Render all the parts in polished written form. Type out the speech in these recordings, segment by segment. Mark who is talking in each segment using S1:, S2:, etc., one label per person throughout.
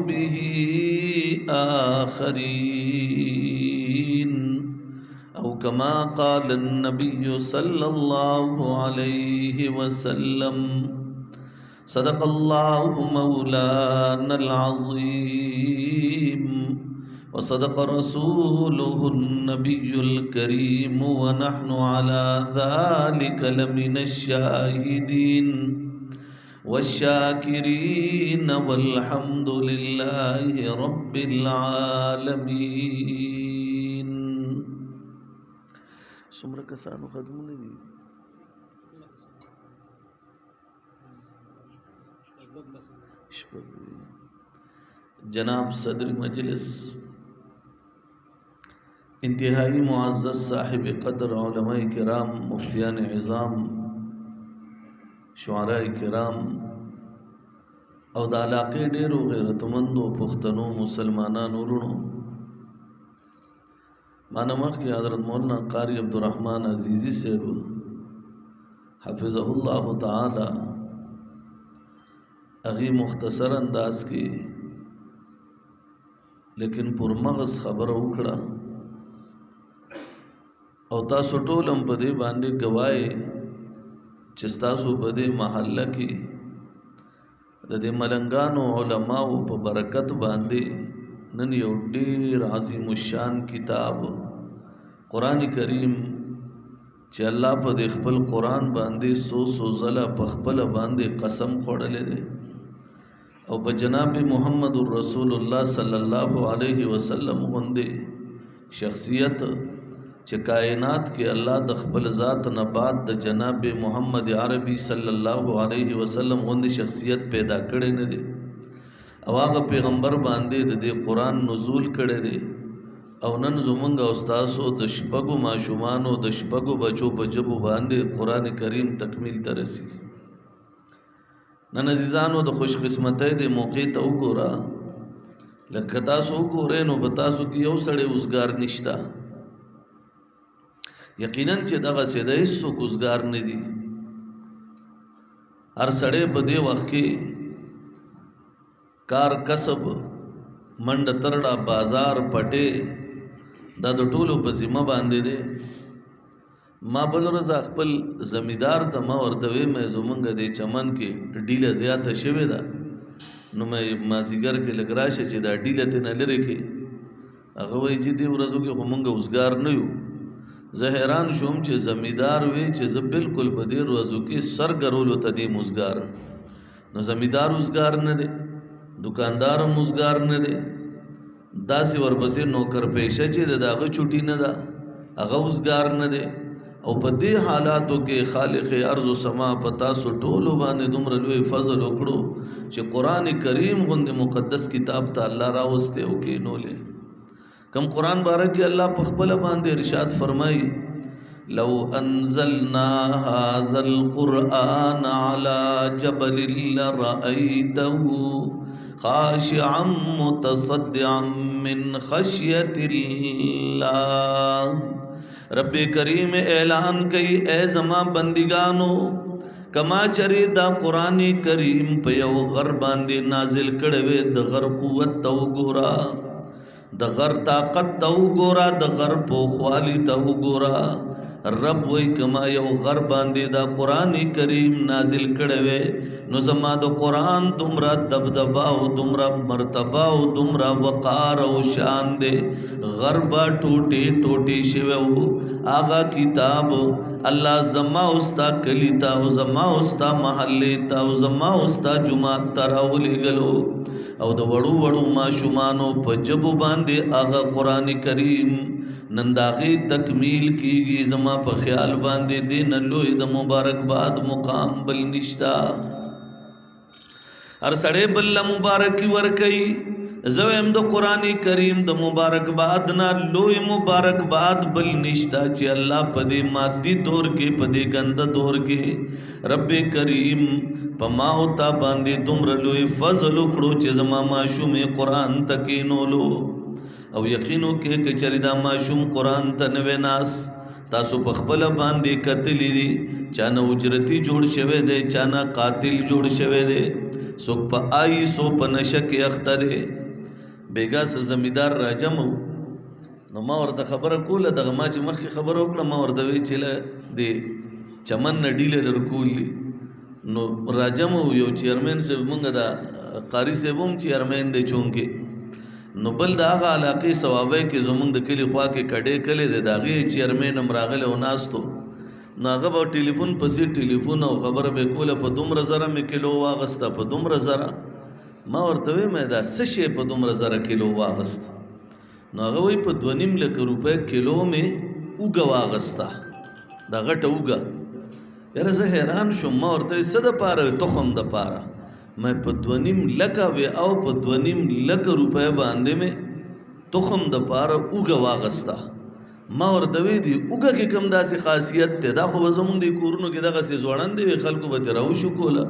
S1: به آخرين أو كما قال النبي صلى الله عليه وسلم صدق الله مولانا العظيم وصدق رسوله النبي الكريم ونحن على ذلك لمن الشاهدين والشاكرين والحمد لله رب العالمين. سمرا کسانو خدمونه دي جناب صدر مجلس انتہائی معزز صاحب قدر علماء کرام مفتیان عظام شعراء کرام او د علاقې ډېرو غیرتمندو پښتنو مسلمانانو ورونو مانا مخکې حضرت مولانا قاری عبدالرحمن عزیزی صاحب حفظه الله تعالی اغي مختصر انداز کې لیکن پر مغز خبر وکړه او تاسو ټول هم په دې باندې گواهی چې تاسو په دې محله کې د دې ملنګانو علماو په برکت باندې نن یو ډېر عظیم الشان کتاب قرآن کریم چې الله په دې خپل قرآن باندې سو ځله په خپل باندې قسم خوړلې دی او په جناب محمد رسول الله صلی الله علیه وسلم غوندې شخصیت چې کائنات کې الله د خپل ذات نه بعد د جناب محمد عربي صلی الله علیه وسلم غوندې شخصیت پیدا کړي نه دي او هغه پیغمبر باندې د دې قرآن نزول کړي دي او نن زمونږ استادو د شپږو ماشومانو د شپږو بچو په جبو باندې قرآن کریم تکمیل ته رسي. نن عزیزانو د خوش قسمتۍ د موقع ته وګوره لکه تاسو وګورئ نو به تاسو کې یو سړی اوسګار نشته یقینا چې دغه سیده هیڅوک اوسګار نه دي هر سړی په دې وخت کې کار کسب منډه ترړه بازار پټې دا د ټولو په ذمه باندې دی. ما بل ورځ خپل زمیدار ته ما ورته وی مې زمونږ د چمن کې ډیله زیاته شوې ده نو مې مازیګر کې لګ راشه چې دا ډیله ته نه لري کې هغه وایي چې دې ورځو کې خو مونږ اوسګار نه یو. زه حیران شوم چې زمیدار وی چې زه بالکل په دې ورځو کې سر ګرولو ته دې اوسګار نو زمیدار اوسګار نه دی دکاندار هم اوسګار نه دی داسې ورپسې نوکر پیشه چې د هغه چوټي نه ده هغه اوسګار نه دی او په دې حالاتو کې خالق ارض و سما په تاسو ټولو باندې دومره لوی فضل وکړو چې قرآن کریم غوندې مقدس کتاب ته الله راوسته او کېنولې. کم قرآن باره کې الله په خپله باندې ارشاد فرمایي لو انزلنا هذا القرآن على جبل لرأيته خاشعا متصدعا من خشية الله. رب کریم اعلان کئی اے زما بندگانو کما چری دا قرآن کریم په یو غر باندې نازل کړي د غر قوت تو ګورا د غر طاقت تو ګورا د غر په خوالی تو ګورا رب وای کما یو غر باندې دا قرآن کریم نازل کړي نو زما د قرآن دومره دبدبا او دومره مرتبه او دومره وقار او شان دے غربا ټوټي ټوټي شوو آغا کتاب الله زما استا کلی تا او زما استا محله تا او زما استا جمعه تراولي غلو او د وړو وړو ماشومانو په جبو باندې آغا قرآن کریم ننداغي تکمیل کیږي زما په خیال باندې دین لوی د مبارکباد مقام بل نشتا هر سړی بل مبارکی ورکي زویم د قرآن کریم د مبارکباد نه لوی مبارکباد بل نشتا چې الله په دې مادي دور کې په دې ګنده دور کې رب کریم په ما او تا باندې دومره لوی فضل وکړو چې زما ماشوم قرآن تکینولو او یقینو کې کچری دا ماشوم قرآن ته نوې ناس تاسو په خپل باندې کتلې دي چانه اجرتی جوړ شوه دی چانه قاتل جوړ شوه دی څوک په آیسو په نشه کې اخته دی بیګا څه زمیندار راجم نو ما ورته خبره کوله دغه ما چې مخکې خبره وکړه ما ورته وی چې له د چمن نه ډیله درکولي نو راجم یو چیرمن صاحب مونږ دا قاری صاحب هم چیرمن دی چونکې نو بل د هغه علاقې ثوابه کې زمونږ د کلي خوا کې کډې کلي دی د هغې چیرمن هم راغلی او ناستو نو هغه به ټلیفون پسې ټلیفون او خبره به کوله په دومره زره مې کیلو واغسته په دومره زره ما ورته وی مې دا څه شی په دومره زره کیلو واغست نو هغه وی په 2.5 لک روپۍ کیلو مې اوږه واغسته دا غټه اوږه یاره زه حیران شوم ما ورته وی څه دپاره تخم دپاره مې په 2.5 لکه وی او په 2.5 لک روپۍ باندې مې تخم دپاره اوږه واغسته ما ورته وی دی اوږه کې کوم داسې خاصیت دی دا خو به زمونږ د کورونو کې دغسې ځوړند دی خلکو به ترې راوشو کوله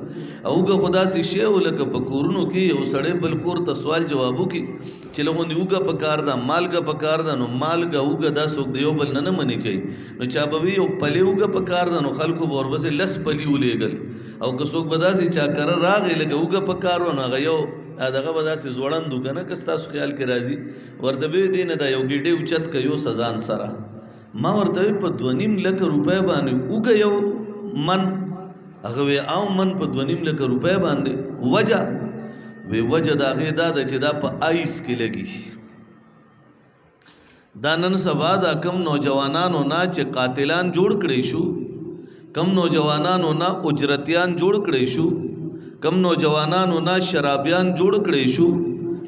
S1: او اوږه خو داسې شی و لکه په کورونو کې یو سړی بل کور ته سوال جواب وکړي چې له غوندې اوږه پکار ده مالګه پکار ده نو مالګه اوږه دا څوک د یو بل نه منې کوي نو چا به وي یو پلې اوږه پکار ده نو خلکو به ورپسې لس پلي ولېږل او که څوک به داسې چا کره راغی لکه اوږه پکار وه نو هغه یو دغه به داسې ځوړند و که نه که ستاسو خیال کې راځي ورته به دی نه دا یو ګیډې اوچت که یو سزان سره ما ورته وی په 2.5 لک روپۍ باندې اوږه یو من هغه وی او من په 2.5 لک روپۍ باندې وجه وی وجه د هغې دا ده چې دا په آیس کې لګي دا نن سبا دا کم نوجوانانو نه چې قاتلان جوړ کړی شو کم نوجوانانو نه اجرتیان جوړ کړی شو کم نوجوانانو نه شرابیان جوړ کړی شو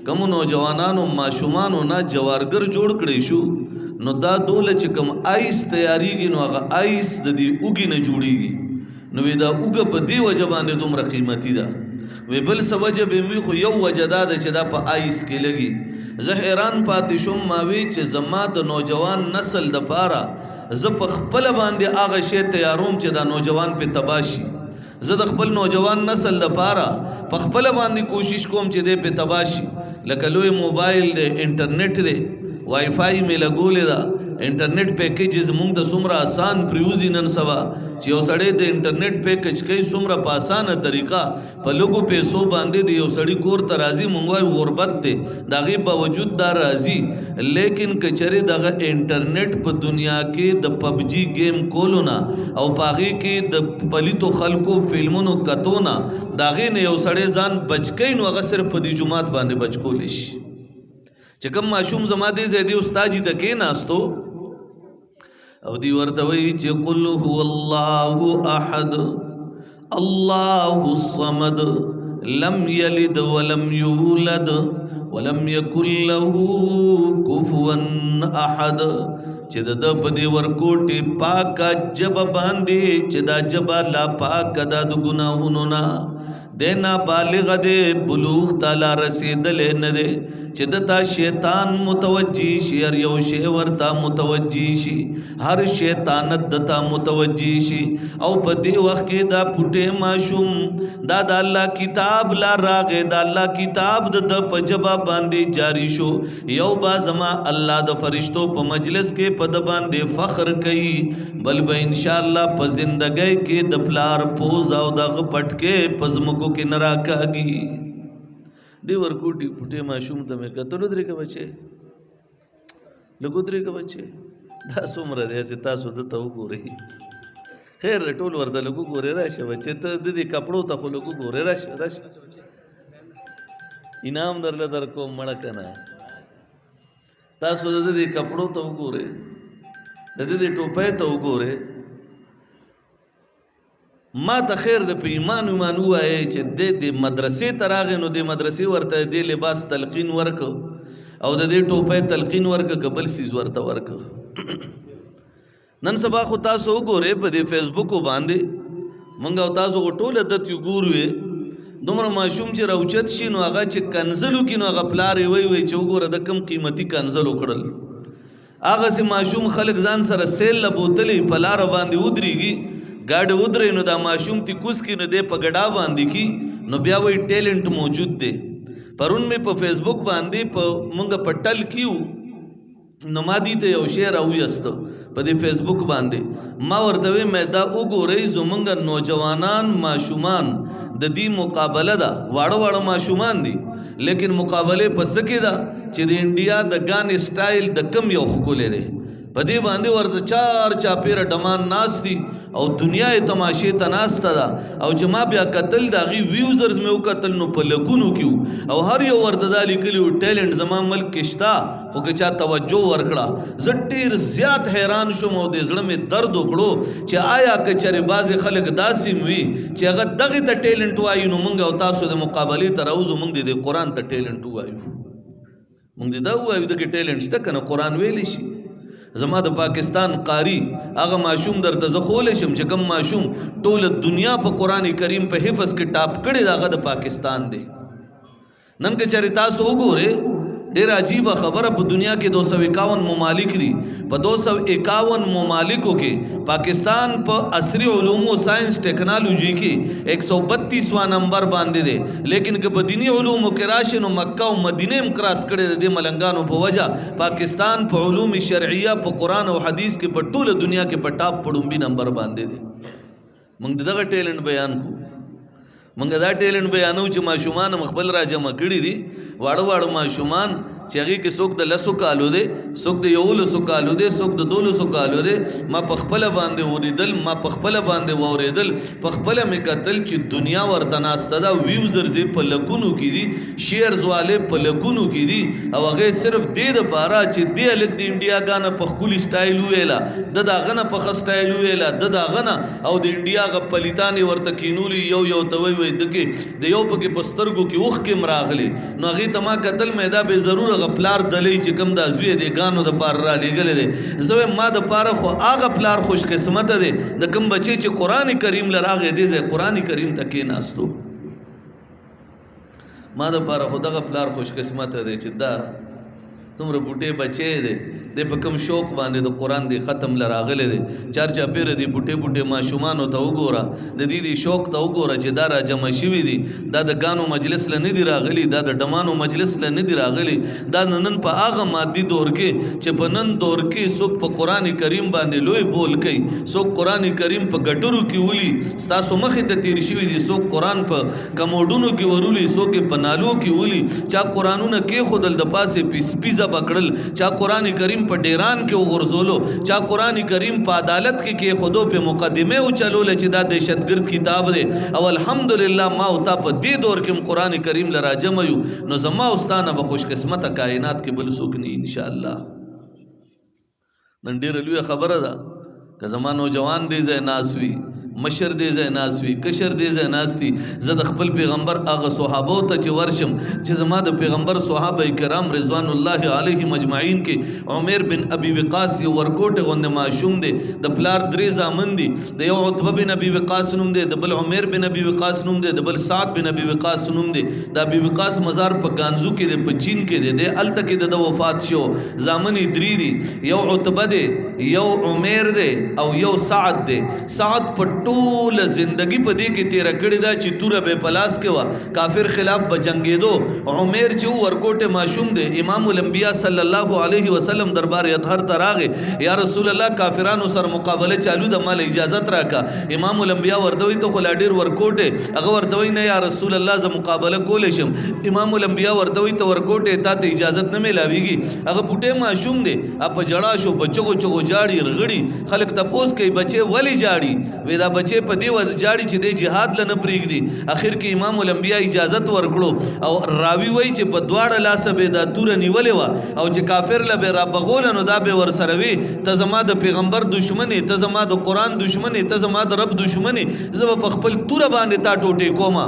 S1: کم نوجوانانو ماشومانو نه جوارګر جوړ کړی شو نو دا دوله چې کم آیس تیاریږي نو هغه آیس د دې اوږې نه جوړیږي نو وی دا اوږه په دې وجه باندې دومره قیمتي ده وی بل څه وجه به وي خو یو وجه دا ده چې دا په آیس کې لګي زه حیران پاتې شوم ما وی چې زما د نوجوان نسل دپاره زه په خپله باندې هغه شی تیاروم چې دا نوجوان پې تباه شي زه د خپل نوجوان نسل دپاره په خپله باندې کوشش کوم چې دی پې تباه شي لکه لوی موبایل دی انټرنیټ دی وائی فائی میں لګولې ده انټرنیټ پیکیجز مونږ ته څومره آسان پریوزي نن سبا چې یو سړی د انټرنیټ پیکیج کوي څومره په اسانه طریقه په لږو پیسو باندې د یو سړي کور ته راځي مونږ وایو غربت دی د هغې باوجود دا راځي لیکن که چېرې دغه انټرنیټ په دنیا کې د پبجي گیم کولو نه او په هغې کې د پلیتو خلکو فلمونو کتو نه د هغې نه یو سړی ځان بچ کوي نو هغه صرف په دې جومات باندې بچ کولی شي چې کوم ماشوم زما دې ځای دی استاد جي ته کېناستو او دی ورته وایي چې قل هو الله احد الله الصمد لم یلد ولم یولد ولم یکن له کفوا احد چې د په دې ورکوټې پاکه ژبه باندې چې دا ژبه لا پاکه ده د ګناهونو نه دی نابالغ دی بلوغ ته لا رسېدلی نه دی چې دته شیطان متوجه شي هر یو شی ورته متوجه شي هر شیطانت دته متوجه شي او په دې وخت کې دا پټې ماشوم دا د الله کتاب لا راغې د الله کتاب د په ژبه باندې جاری شو یو با زما الله د فرشتو په مجلس کې په د باندې فخر کوي بل به انشاءالله په زندګۍ کې د پلار پوز او دغه پټکې په ځمکو کې نه راکاږي دی ورکوټي پټې ماشوم ته مې کتلو درېږه بچې لږ ودرېږه بچې دا څومره دی هسې تاسو دته وګورئ خیر دی ټول ورته لږ وګورئ راشه بچې ته د دې کپړو ته خو لږ وګورئ راشه راشه انعام درله در کوم مړه که نه تاسو د دې کپړو ته وګورئ د دې ټوپۍ ته وګورئ ما ته خیر د په ایمان ووایې چې د مدرسې ته راغی نو د مدرسې ورته د لباس تلقین ورکه او د دې ټوپۍ تلقین ورکه که بل څیز ورته ورکه نن سبا خو تاسو وګورئ په دې فیسبوکو باندې موږ او تاسو خو ټول عدت یو ګورو دومره ماشوم چې راوچت شي نو هغه چې کنزل وکړي نو هغه پلار یې وایي چې وګوره د کم قیمتي کنزل وکړل هغسې ماشوم خلک ځان سره سیل له بوتلې په لاره باندې ودرېږي گاڑی ودرې نو دا ماشوم تی کوس کی نو دې په ګډا باندې کی نو بیا وایي ټیلنټ موجود دی پرون مې په فیسبوک باندې په مونږ په ټل کیو نو ما دي ته یو شی راویسته په دې فیسبوک باندې ما ورته وی مې دا وګورئ زمونږ نوجوانان ماشومان د دې مقابله ده واړه واړه ماشومان دي لیکن مقابله په څه کې ده چې د انډیا د ګان سټایل د کم یو ښکلی دی په دې باندې ورته چار چاپیره ډمان ناست دي او دنیا یې تماشې ته ناسته ده او چې ما بیا کتل د هغې ویوزرز مې وکتل نو په لکونو کې او هر یو ورته دا لیکلي و ټیلنټ زما ملک کې شته خو که چا توجه ورکړه زه ډېر زیات حیران شوم او د زړه مې درد وکړو چې آیا که چېرې بعضې خلک داسې وي چې هغه دغې ته ټیلنټ وایي نو موږ او تاسو د مقابلې ته راوځو موږ د قرآن ته ټیلنټ ووایو موږ د دا ووایو دغې ټیلنټ شته که نه قرآن ویلی شي زما د پاکستان قاری هغه ماشوم درته زه خولی شم چې کوم ماشوم ټوله دنیا په قرآن کریم په حفظ کې ټاپ کړی د هغه د پاکستان دی نن که چېرې تاسو وګورئ ډېر عجیبه خبره په دنیا کې 251 ممالک دي په 251 ممالکو کې پاکستان په عصري علوم او ساينس ټیکنالوژي کې 132واں نمبر باندې دی لیکن که په دینی علومو کې راشي نو مکه او مدینه هم کراس کړی د ملنګانو په وجه پاکستان په علوم شرعیه په قرآن او حدیث کې په ټوله دنیا کې په ټاپ پړومبي نمبر باندې دی موږ دغه ټیلنټ بیان کو منګه دا ټیلنټ بیانو چې ماشومان خپل را جمع کړي دي واړه واړه ماشومان چې هغې کې څوک د 10 کالو دی څوک د 11 کالو دی څوک د 12 کالو دی ما په خپله باندې وریدل ما په خپله باندې واورېدل په خپله مې کتل چې دنیا ورته ناسته ده ویوزرز یې په لکونو کې دي شیرز والې په لکونو کې دي او هغې صرف دې دپاره چې دې هلک د انډیا ګانه په ښکلي سټایل وویله د د هغه نه په ښه سټایل وویله د د هغه نه او د انډیا هغه پلیتانې ورته کینولي یو یو ته وی دکې د یو پکې په سترګو کې اوښکې هم راغلې نو هغې ته ما کتل مې دا بې ضروره هغه پلار دلی چې کوم دا زوی د ګانو دپاره رالیږلی دی زه وایم ما دپاره خو هغه پلار خوش قسمته دی د کوم بچی چې قرآن کریم له راغی دی ځای قرآن کریم ته کېناستو ما دپاره خو دغه پلار خوش قسمته دی چې دا څومره بوټې بچی دی دی په کوم شوق باندې د قرآن دی ختم له راغلی دی چار چاپېره دی بوټې بوټې ماشومانو ته وګوره د دې دی شوق ته وګوره چې دا را جمع شوي دي دا د ګانو مجلس له نه دي راغلي دا د ډمانو مجلس له نه دي راغلي دا نن په هغه مادي دور کې چې په نن دور کې څوک په قرآن کریم باندې لوی بول کوي څوک قرآن کریم په ګټرو کې ولي ستاسو مخې ته تېر شوي دي څوک قرآن په کموډونو کې ورولي څوک یې په نالو کې ولي چا قرآنونه کېښودل د پاسې پیسپیزه بکړل چا قرآن کریم په ډیران کې وغورځولو چا قرآن کریم په عدالت کې کېښودو په مقدمې وچلوله چې دا دهشتګرد کتاب دی او الحمدلله ما او تا په دې دور کې هم قرآن کریم له راجمع یو نو زما او ستا نه به خوش قسمته کائنات کې بل څوک نه انشاءالله نن ډېره لویه خبره ده که زما نوجوان دې ځای ناست وي مشر دې ځای ناست وي کشر دې ځای ناست وي زه د خپل پیغمبر هغه صحابو ته چې ورشم چې زما د پیغمبر صحابه کرام رضوان الله علیهم اجمعین کې عمر بن ابي وقاص یو ورکوټې غوندې ماشوم دی د پلار 3 زامن دي د یو عتبه بن ابي وقاص نوم دی د بل عمر بن ابي وقاص نوم دی د بل سعد بن ابي وقاص نوم دی د ابي وقاص مزار په ګانزو کې دی په چین کې دی د هلته کې د وفات شو زامن یې 3 دي یو عتبه دی یو عمر دی او یو سعد دی سعد په ټول زندگی په دې کې تیر کړی دا چې توره به پلاس کې وا کافر خلاف بجنګېدو عمر چې ورکوټه ماشوم دی امام الانبیاء صلی الله علیه وسلم دربار اطهر ته راغی یا رسول الله کافرانو سره مقابله چالو د مال اجازت راکا امام الانبیاء ورته ته خو لا ډیر ورکوټه هغه ورته نه یا رسول الله ز مقابله کولې شم امام الانبیاء ورته ته ورکوټه ته اجازت نه ملاويږي هغه بوټه ماشوم دی اپ جړا شو بچو چغو جاړي رغړي خلک تپوس کوي بچي ولی جاړي ودا بچي په دې ور جاړي چې د جهاد لنه پریږدي اخر کې امام الانبیاء اجازت ورکړو او راوی وای چې په دواړه لاس به دا تور نیولې وا او چې کافر له به را بغول نو دا به ور سره وي ته زما د پیغمبر دشمنی ته زما د قران دشمنی ته زما د رب دشمنی زه په خپل تور باندې تا ټوټه کوما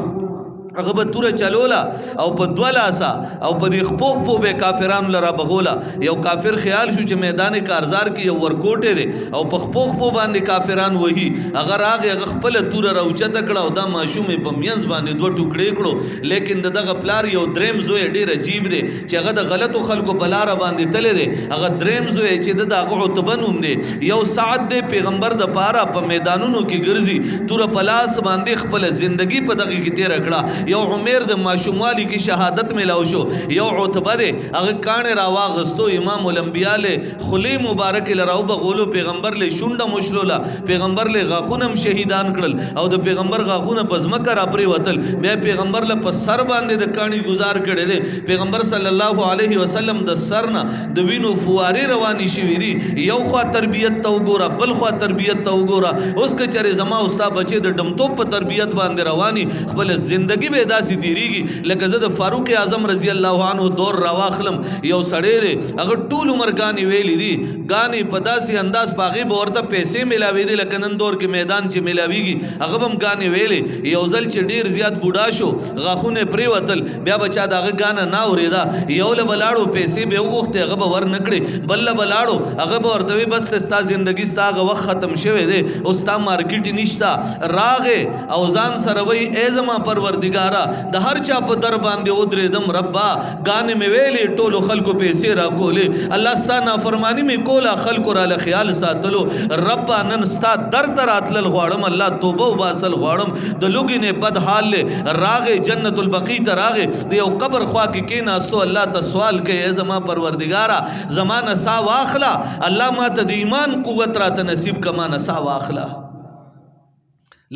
S1: هغه به توره چلوله او په دوه لاسه او په دې خپو خپو به کافرانو لره بغوله یو کافر خیال شو چې میدان کارزار کې یو ورکوټه دی او په خپو خپو باندې کافران وਹੀ هغه راغی هغه خپل توره راوچته کړه او دا ماشوم په مینځ باندې دوه ټوکړې کړو لیکن دغه پلار یو دریم زوی ډیر عجیب دی چې هغه د غلطو خلکو په لاره باندې تللی دی هغه دریم زوی چې دغه عتبه نوم دی یو سعد دی پیغمبر د پاره په میدانونو کې ګرځي توره په لاس باندې خپل ژوندۍ په دغه کې تیر کړه یو عمر د ماشوموالی کې شهادت ملاو شو یو عتبه دی هغه کاڼې راواغستو امام الانبیاء له خولې مبارک له راو بغولو پیغمبر له شونډه مشلوله پیغمبر له غاخونم شهیدان کړل او د پیغمبر غاخونه په ځمکه را پرې وتل بیا پیغمبر له په سر باندې د کاڼي گزار کړی دی پیغمبر صلی الله علیه وسلم د سر نه د وینو فوارې روانې شوي دي یو خوا تربیت ته وګوره بل خوا تربیت ته وګوره اوس که چېرې زما او ستا بچې د ډمتوب په تربیت باندې رواني خپله زندګي به یې داسې تېرېږي لکه زه د فاروق اعظم رضی الله عنه دور راواخلم یو سړی دی هغه ټول عمر ګانې ویلي دي ګانې په داسې انداز په هغې به ورته پیسې میلاوېدې لکه نن دور کې میدان چې میلاویږي هغه به هم ګانې ویلې یو ځل چې ډېر زیات بوډا شو غاښونه پرېوتل بیا به چا د هغه ګانه نه اورېده یو له به لاړو پیسې به یې وغوښتې هغه به ور نه کړې بل له به لاړو هغه به ورته وي بس ستا زندګي ستا هغه وخت ختم شوی دی اوس ستا مارکیټ نشته راغې او ځان سره وایي ای زما پروردګاره د هر چا په در باندې ودرېدم ربا ګانې مې ویلې ټولو خلکو پیسې راکولې الله ستا نافرماني مې کوله خلکو راله خیال ساتلو ربا نن ستا در ته راتلل غواړم الله توبه وباسل غواړم د لوګي نه بد حال لې راغې جنت البقیع ته راغې د یو قبر خوا کې کېناستو الله ته سوال کوي ای زما پروردګاره زما نه سا واخله الله ما ته د ایمان قوت راته نصیب که ما نه سا واخله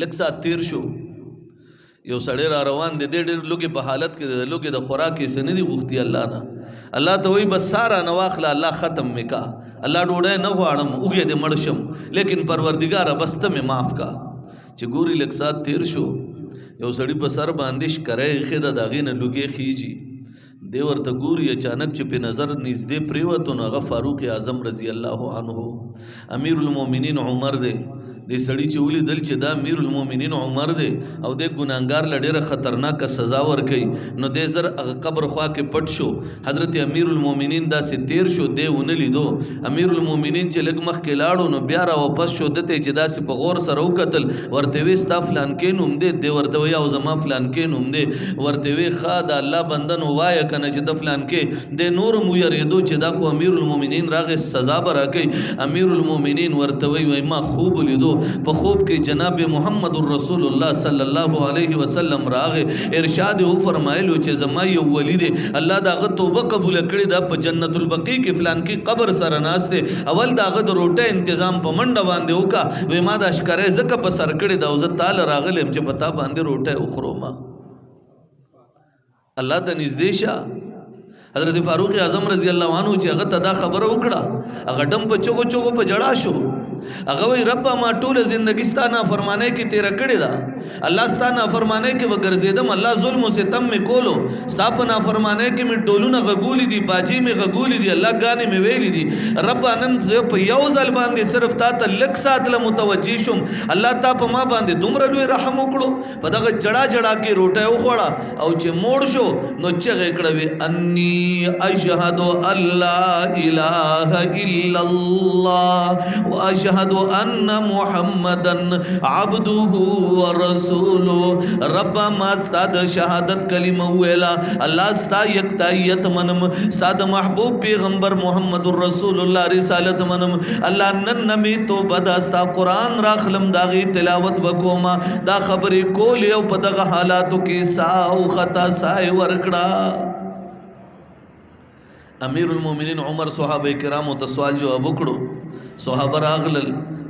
S1: لږ ساعت تیر شو یو سړی را روان دی دی ډېر لوږې په حالت کې د لوږې د خوراک یې څه نه دي غوښتي الله نه الله ته وایي بس سا رانه واخله الله ختم مې کا الله ډوډۍ نه غواړم اوږې دې مړ شم لیکن پروردګاره بس ته مې معاف کا چې ګوري لږ ساعت تیر شو یو سړي په سر باندې شکری ایښې ده د هغې نه لوګې خیجي دی ورته ګوري اچانک چې په نظر نږدې پرېوتو نو هغه فاروق اعظم رضی الله عنه امیر المؤمنین عمر دی دې سړي چې ولیدل چې دا امیر المؤمنین عمر دی او د ګناهګار له ډېره خطرناکه سزا ورکوي نو دی زر هغه قبر خوا کې پټ شو حضرت امیر المؤمنین داسې تیر شو دی ونه لیدو امیر المؤمنین چې لږ مخکې لاړو نو بیا را واپس شو ده ته چې داسې په غور سره وکتل ورته وی ستا فلانکې نوم دی دی ورته وی او زما فلانکې نوم دی ورته وی ښه د الله بنده نو وایه که نه چې د فلانکې دی نور هم ویرېدو چې دا خو امیر المؤمنین راغې سزا به راکوي امیر المؤمنین ورته وی ما خوب ولیدو په خوب کې جناب محمد رسول الله صلی الله علیه وسلم راغې ارشاد و فرمایلو چې زما یو ولی دی الله د هغه توبه قبوله کړې ده په جنت البقیع کې فلانکي قبر سره ناست دی اول د هغه د روټۍ تنظیم په منډه باندې وکړه وی ما دا اشکری ځکه په سر کړې ده او زه تاله راغلی یم چې په تا باندې روټۍ وخورو الله ته نږدې شه حضرت فاروق اعظم رضی الله عنه چې هغه ته دا خبره وکړه هغه ډم په چغو چغو په جړا شو هغه وی رب ما ټوله زندگی ستا نافرمانی کې تیره کړې ده الله ستا نافرمانی کې وګرځېدم الله ظلم و ستم مې کولو ستا په نافرمانی کې مې ډولونه غږولي دي باجې مې غږولي دي الله ګانې مې ویلي دي رب نن زه په یو ځل باندې صرف تا ته لږ ساعت له متوجه شم الله تا په ما باندې دومره لوی رحم وکړو په دغه جړا جړا کې روټۍ وخوړه او چې موړ شو نو چغې کړه وی انی اشهد ان لا اله الا الله واشهد ان محمدن عبده ورسوله رب ما استاد شهادت کلمه ویلا الله ستا یکتایت منم استاد محبوب پیغمبر محمد رسول الله رسالت منم الله نن نمی تو بداستا قران راخلم داغي تلاوت وکوما دا خبرې کول یو په دغه حالاتو کې ساو خطا سای ورکړه امیر المؤمنین عمر صحابه کرامو ته سوال جواب وکړو صحابه راغلل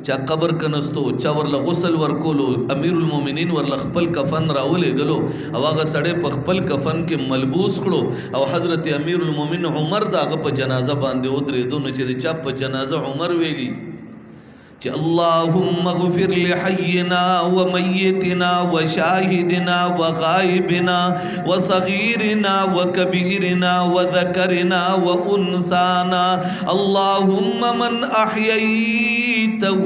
S1: چا قبر کنستو چا ورله غسل ورکولو امیر المؤمنین ورله خپل کفن راولېږلو او هغه سړی په خپل کفن کې ملبوس کړو او حضرت امیر المؤمنین عمر د هغه په جنازه باندې ودرېدو نو چې د چا په جنازه عمر ویلي چې اللهم اغفر لحينا وميتنا وشاهدنا وغائبنا وصغيرنا وكبيرنا وذكرنا وأنثانا اللهم من أحييته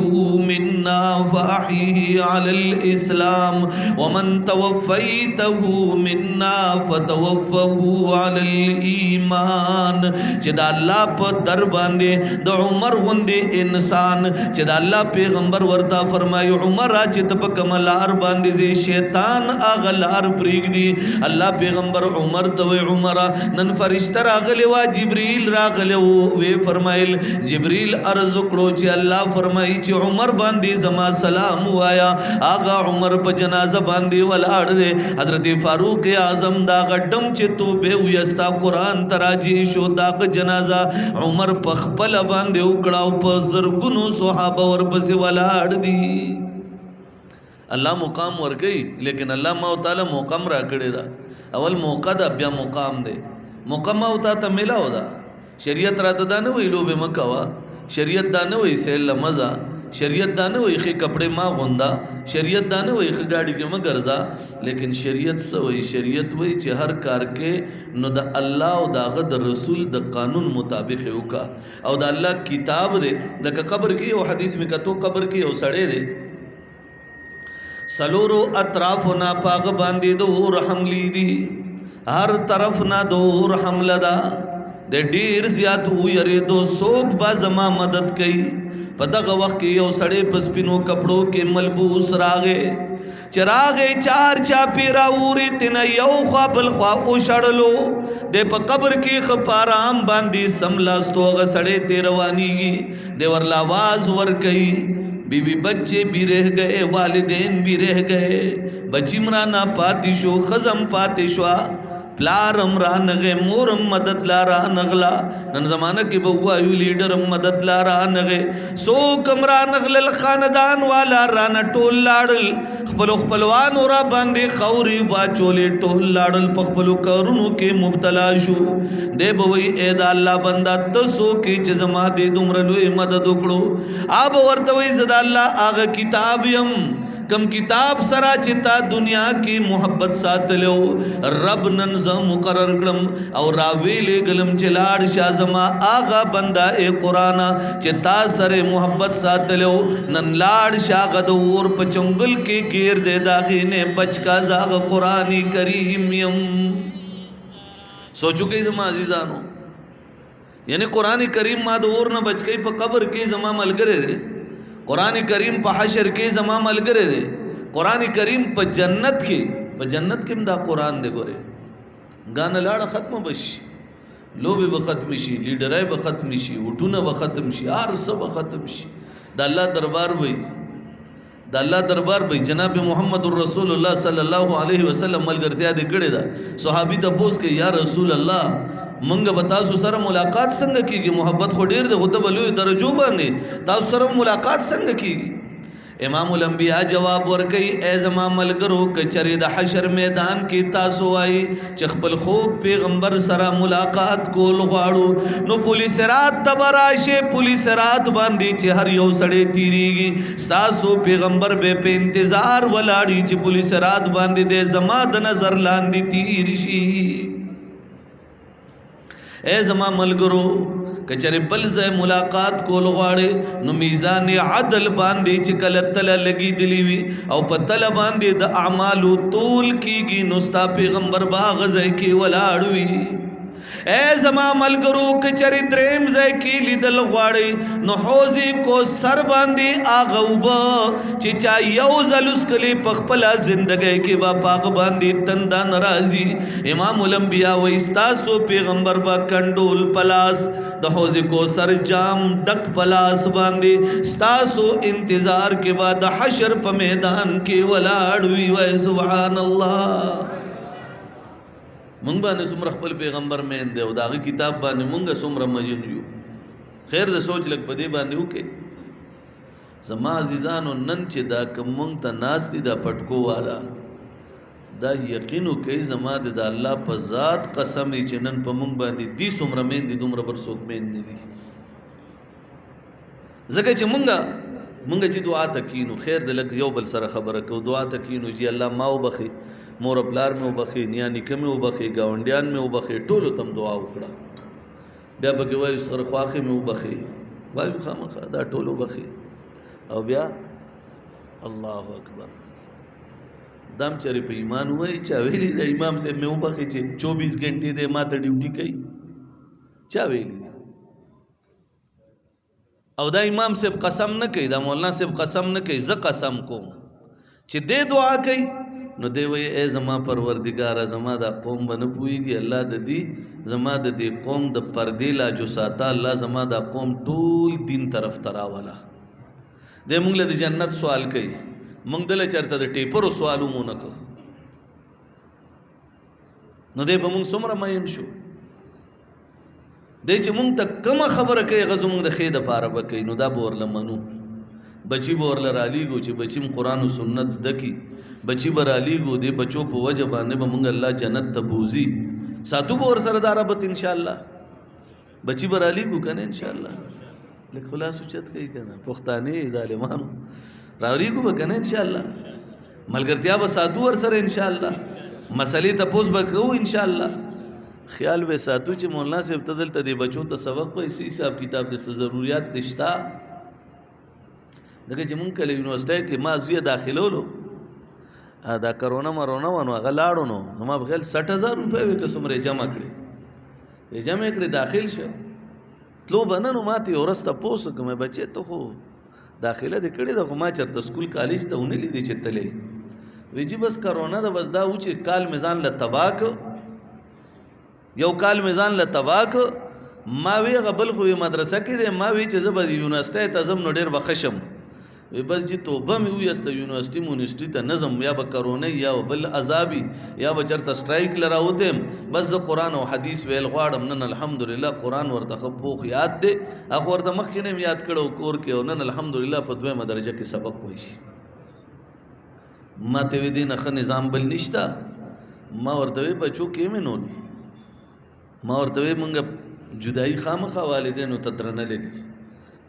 S1: منا فأحيه على الإسلام ومن توفيته منا فتوفه على الإيمان چې دا الله په در باندې د عمر غوندې انسان چې دا الله پیغمبر ورتا فرمای عمر چې ته په کوم لار باندې زی شیطان هغه لار پرېږدي. الله پیغمبر عمر ته وی عمر نن فرشتہ راغلی وا جبرئیل راغلی وی فرمایل جبرئیل عرض کړو چې الله فرمایي چې عمر باندې زما سلام وایا. هغه عمر په جنازه باندې ولاړ دی. حضرت فاروق اعظم دا غډم چې توبه ویستا قرآن تراجی شو دا جنازه عمر په خپل باندې وکړه او په زرګونو صحابه ورپسې ولاړ دي. الله مقام ورکړي لیکن الله ما تعالی مقام را کړی دا. اول موقع دا بیا مقام دی. مقام او تا ته ملاو دا. شریعت را ته دا نه ویلو به مکوا. شریعت دا نه وی سیل لمزا. شریعت دا نه وی خې کپڑے ما غوندا. شریعت دا نه وی خې گاڑی کې مګرځا. لیکن شریعت څه وی؟ شریعت وی چې هر کار کې نو د الله او داغه د رسول د قانون مطابق وکا او د الله کتاب دی. لکه قبر کې یو حدیث میں کتو قبر کې یو سړی دی سلورو اطراف نا پاغ باندې دو رحم لیدي. هر طرف نا دو رحم لدا د ډیر زیات و یری دو سوک با زما مدد کئ. په دغه وخت کې یو سړی په سپینو کپړو کې ملبوس راغې چراغې چار چاپی راوري تنه یو خوا بل خوا او شړلو د په قبر کې خپارام باندې سملاستو غ سړی تی روانيږي د ورلا आवाज ور کوي. بیوی بچے بھی رہ گئے والدین بھی رہ گئے بچی مرانا پاتی شو خزم پاتی شوا پلارم را نغے مورم مدد لارا نغلا. نن زمانہ کی بوایو لیڈرم مدد لارا نغے سو کمرا نغلل خاندان والا رانا ټول لاړل خپلو خپلوانو را باندې خوري واچولې ټول لاړل په خپلو کارونو کې مبتلا شو. دی بوي اے دا الله بندا تاسو کې چې زما دې دومره لوی مدد وکړو. آب ورته وي زدا الله هغه کتاب يم کم کتاب سرا چتا دنیا کی محبت ساتلو رب نن ز مقرر کړم او راویلې گلم چلاړ شازما آغا بندا اے قرآن چتا سره محبت ساتلو نن لاړ شاغد اور پچنگل کې گیر دے داغی نے بچ کا زاغ قرآنی کریم یم. سوچو کئی زما عزیزانو یعنی قرآن کریم ما د اور نه بچ کئی په قبر کې زما ملګری دی. قرآن کریم په حشر کې زما ملګری دی. قرآن کریم په جنت کې دا قرآن دی. ګوره غانه لاړه ختم بشي لوبه به ختم شي لیډرای به ختم شي وټونه به ختم شي هر څه به ختم شي. د الله دربار وای د الله دربار به جناب محمد رسول الله صلی الله علیه وسلم ملګرتیا دې کړې ده. صحابي ته پوښت کې یا رسول الله منګه به تاسو سره ملاقات څنګه کیږي؟ محبت خو ډیر دی خو د بلوي درجو باندې تاسو سره ملاقات څنګه کیږي؟ امام الانبیاء جواب ورکړي اے زما ملګرو کچری د حشر میدان کې تاسو وای چې خپل خوب پیغمبر سره ملاقات کول غواړو نو پولیس رات تبراشه پولیس رات باندې چې هر یو سړی تیریږي تاسو پیغمبر به په انتظار ولاړی چې پولیس رات باندې د زما د نظر لاندې تیر شي. اے زما ملګرو کچره بل ځای ملاقات کول غواړي نو میزان عدل باندې چې کله تل لګي دلی وي او په تل باندې د اعمالو طول کیږي نو ستا پیغمبر باغ ځای کې ولاړ وي. اے زما ملګرو کچره دریم ځای کې لیدل غواړي نو حوض کو سر باندې اغوبا چې چا یو زلوس کلی په خپل ژوندۍ کې با پاک باندې تندا ناراضي. امام الانبیاء و استاسو پیغمبر با کندول پلاس د حوض کو سر جام ډک پلاس باندې استاسو انتظار کې بعد حشر په میدان کې ولاړ وی و سبحان الله. مونږ باندې څومره خپل پیغمبر مین دی او داغه کتاب باندې مونږ څومره مجنون یو. خیر د سوچ لګ پدې باندې وکي زما عزیزانو نن چې دا کوم مونږ ته ناس دي دا پټکو والا دا یقینو کوي زما د الله په ذات قسم چې نن په مونږ باندې دي څومره مین دي دومره بر څوک مین نه دي. ځکه چې مونږ چې دعا تکینو خیر د لګ یو بل سره خبره کو دعا تکینو چې الله ما وبخي مور پلار مې وبخي نیا نیکه مې وبخي گاونډیان مې وبخي ټولو تم دعا وکړه بیا به وایو سره خواخې مې وبخي وایو خامخا دا ټولو وبخي او بیا الله اکبر دم چرې په ایمان وای چا ویلي د امام صاحب مې وبخي چې 24 غنټې د ماته ډیوټي کوي چا ویلي او دا امام صاحب قسم نه کوي، دا مولانا صاحب قسم نه کوي، زه قسم کوم چې دې دعا کوي نو دی وایي ای زما پروردګاره زما دا قوم به نه پوهېږي، الله د دې زما د دې قوم د پردې لاجو ساته، الله زما دا قوم ټول دین طرف ته راوله. دی موږ له د جنت سوال کوي، موږ دله چېرته د ټیپرو سوال مو نه کوو، نو دی به موږ څومره مین شو. دی چې موږ ته کومه خبره کوي هغه زموږ د ښې دپاره به کوي، نو دا به ورله منو. بچی به ورله رالیږو چې بچي م قرآن و سنت زده کړي، بچي به رالیږو دې بچو په وجه باندې به موږ الله جنت ته بوځي، ساتو به ورسره دا ربط انشاءالله. بچي به رالیږو که نه انشاءالله، لږ خلاص اوچت کوي که نه پښتانې ظالمانو، رالیږو به که نه انشاءالله، ملګرتیا به ساتو ورسره انشاءالله، مسلې تپوس به کوو انشاءالله. خیال به ساتو چې مولانا صاحب ته دلته دې بچو ته سبق وایي، څه حساب کتاب دې څه ضروریات دې شته. دغه چې مونږ کله یونیورسټۍ کې ما زویه داخلولو، دا کرونا مرونه و نو هغه لاړو نو زما په خیال 60,000 روپۍ وې که څومره یې جمع کړې، یې جمع کړې داخل شه تلو به نه. نو ما ته یې ورځ تپوس وکړم بچې ته خو داخله دې کړې ده، خو ما چېرته سکول کالج ته ونه لیدې چې تلې. وی جي بس کرونا ده، بس دا و چې کال مې ځان له تباه که، یو کال مې ځان له تباه که. ما وی هغه بل خو مدرسه کې دی، ما وی چې زه به یونیورسټۍ ته ځم نو ډېر به ښه شم. وی بس چې توبه مې ویسته یونیورسټي مونیورسټي ته نه ځم، یا به کرونی یا بل عذابي یا به چېرته سټرایک له راوتیم. بس زه قرآن او حدیث ویل غواړم. نن الحمدلله قرآن ورته ښه پوخ یاد دی، هغه ورته مخکې نه م یاد کړی کور کې، او نن الحمدلله په 2مه درجه کې سبق وایي شي. ما ته وی دې نه ښه نظام بل نشته. ما ورته وی بچو کې مې نول، ما ورته وی مونږ جدایي خامخا والدینو ته درنه لګي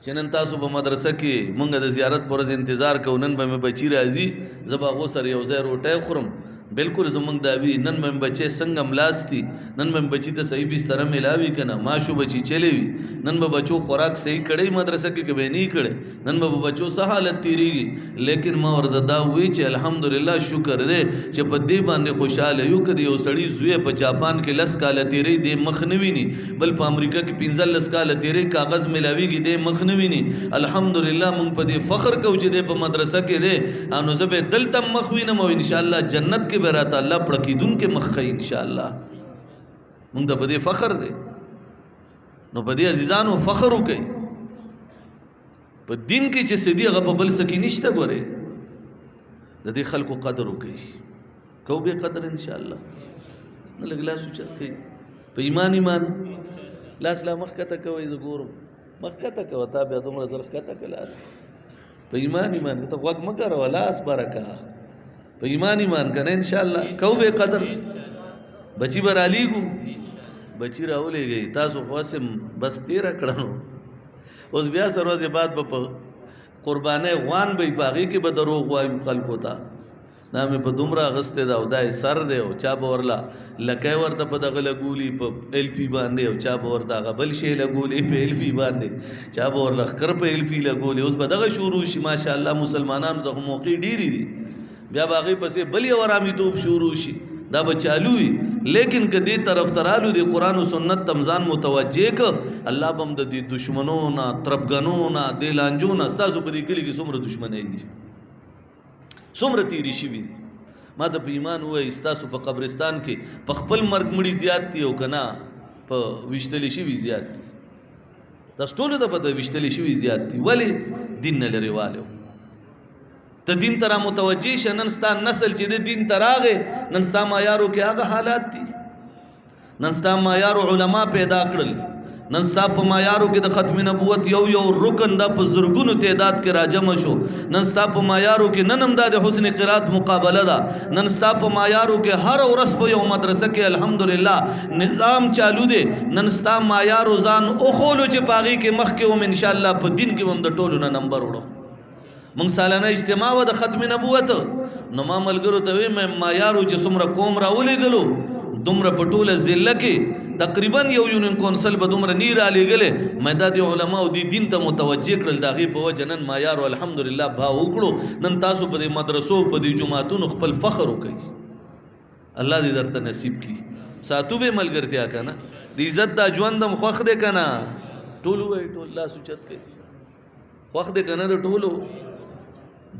S1: چې نن تاسو په مدرسه کې مونږ د زیارت پر ورځ انتظار کوو، نن به مې بچي راځي، زه به هغو سره یو ځای روټۍ خورم. بالکل زمونږ دا وي، نن به مې بچی څنګه ملاستي، نن به مې بچي ته صحیح بستره میلاوي که نه، ماشو بچي چلی وي، نن به بچو خوراک صحیح کړی مدرسه کې که به نه کړی، نن به بچو څه حالت تیریږي. لیکن ما ورته دا وی چې الحمدلله شکر دی چې په دې باندې خوشحاله یو. که د یو سړي زوی په جاپان کې 10 کاله تیری دی مخ نه ویني، بل په امریکا کې 15 کاله تیری کاغذ میلاویږي دی مخ نه ویني. الحمدلله مونږ په دې فخر کوو چې دی په مدرسه کې دی، نو زه به دلته مخ وینم او انشاءالله جنت کې به راته الله پړکیدونکې مخ ښیي انشاءالله. مونږ ته په دې فخر دی. نو په دې عزیزانو فخر وکئ په دین کې چې څه دي هغه په بل څه کې نشته. ګورئ د دې خلکو قدر وکئ، کو به قدر انشاءالله. نه لږ لاس اوچت کوي په ایمان لاس لا مخ کته کوئ، زه ګورم مخ کته کوه، تا بیا دومره زر ښکته که لاس په ایمان ته غوږ مه کاروه، لاس برکه په ایمان که نه انشاءالله کو به قدر. بچی به رالیږو، بچی راولېږئ تاسو خو هسې بس تېره کړه نو اوس بیا څه ورځې بعد به په قربانۍ غوان به په هغې کې به دروغ وایو خلکو ته، دا مې په دومره اغوستی ده او دا یې سر دی، او چا به ورله لکۍ ورته په دغه لګولي په LP باندې، او چا به ورته هغه بل شی لګولي په LP باندې، چا به ورله ښکر په LP لګولي. اوس به دغه شروع شي ماشاءالله مسلمانانو دغه موقع ډېرې دي، بیا به هغې پسې بل یو ارامیتوب شروع شي، دا به چالو وي. لیکن که دې طرف ته رالو د قرآن و سنت ته ځان متوجه که، الله به هم د دې دشمنو نه تربګنو نه دې لانجو نه، ستاسو په دې کلي کې څومره دشمنۍ دي، څومره تیری شوي دي. ما ته په ایمان ووایي ستاسو په قبرستان کې په خپل مرګ مړي زیات دي او که نه په ویشتلې شوي زیات دي. تاسو ټولو ته پته ویشتلې شوي زیات دي. ولې؟ دین نه لرې والی ته دین ته را متوجه شه. نن ستا نسل چې د دین ته راغې، نن ستا معیارو کې هغه حالات دي، نن ستا معیارو علما پیدا کړل، نن ستا په معیارو کې د ختم نبوت یو رکن دا په زرګونو تعداد کې راجمع شو، نن ستا په معیارو کې نن هم دا د حسن قرات مقابله ده، نن ستا په معیارو کې هر ورځ په یو مدرسه کې الحمدلله نظام چالو دی. نن ستا معیارو ځان اوخولو چې په هغې کې مخکې وم انشاءالله په دین کې هم د ټولو نه نمبر وړم. مونږ سالانه اجتماع و د ختم نبوت، نو ما ملګرو ته وی مې معیارو چې څومره قوم راولېږلو دومره په ټوله ضلع کې تقریبا یو یونین کونسل به دومره نی رالیږلې. مې دا د علماو دې دین ته متوجه کړل، د هغې په وجه نن معیارو الحمدلله بها وکړو. نن تاسو په دې مدرسو په دې جوماتونو خپل فخر وکئ، الله دې درته نصیب کړي. ساتو به ملګرتیا که نه، د عزت دا ژوند هم خوښ دی که نه؟ ټول ووایي، ټول لاس اوچت کوي. خوښ دې که نه د ټولو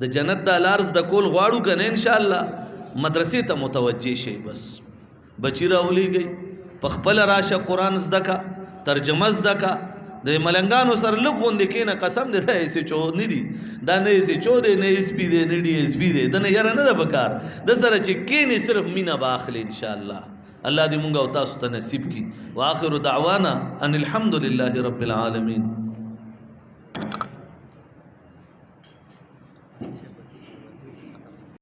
S1: د جنت د لار زده کول غواړو که نه انشاءالله مدرسې ته متوجه شئ بس بچي راولیږئ په خپله راشه قرآن زده کا ترجمه زده کا د ملنګانو سره لږ غوندې کښېنه قسم دی دا ایس ایچ او نه دي دا نه ایس ایچ او دی نه ایس پي دی نه ډي ایس پي دی دنه یاره نه ده پکار د سره چې کښېنې صرف مینه به اخلي انشاءالله الله دې مونږ او تاسو ته نصیب کړي واخر دعوانا ان الحمد لله رب العالمین